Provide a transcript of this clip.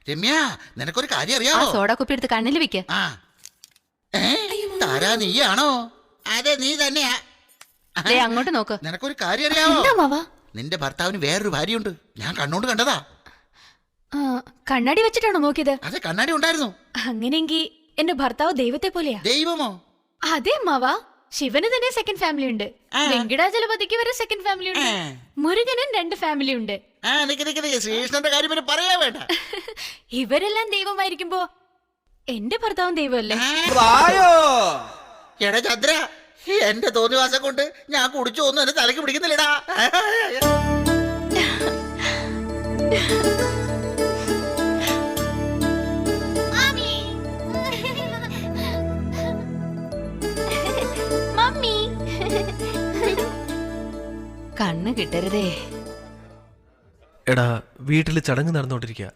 രമ്യ, നിനക്കൊരു കാര്യം ആ അറിയാമോ? സോഡ കുപ്പി എടുത്ത് കണ്ണിൽ വെക്ക്. ആ താരാ, നീയാണോ? അതെ, നീ തന്നെയാ. ദേ അങ്ങോട്ട് നോക്ക്. നിനക്കൊരു കാര്യം അറിയാമോ? എന്താ മാവാ? നിന്റെ ഭർത്താവിന് വേറൊരു ഭാര്യയുണ്ട്. ഞാൻ കണ്ണോണ്ട് കണ്ടതാ. കണ്ണാടി വെച്ചിട്ടാണോ നോക്കിയത്? അതെ, കണ്ണാടി ഉണ്ടായിരുന്നു. അങ്ങനെയെങ്കി എന്റെ ഭർത്താവ് ദൈവത്തെ പോലെയാ. ദൈവമോ? അതെ മാവാ, ശിവന് തന്നെ സെക്കൻഡ് ഫാമിലി ഉണ്ട്, വെങ്കിടാചലപതിക്ക് വരെ സെക്കൻഡ് ഫാമിലി ഉണ്ട്, മുരുകനും 2 ഫാമിലി ഉണ്ട്. ശ്രീകൃഷ്ണന്റെ കാര്യം പിന്നെ പറയാ വേണ്ട. ഇവരെല്ലാം ദൈവമായിരിക്കുമ്പോ എന്റെ ഭർത്താവും ദൈവമല്ലേ? എടാ ചന്ദ്ര, എന്റെ തോന്നിവാസം കൊണ്ട് ഞാൻ കുടിച്ചു ഒന്നും എന്റെ തലക്ക് പിടിക്കുന്നില്ലടാ. മമ്മി, കണ്ണ് കിട്ടരുതേ. എടാ, വീട്ടില് ചടങ്ങ് നടന്നോണ്ടിരിക്കുക.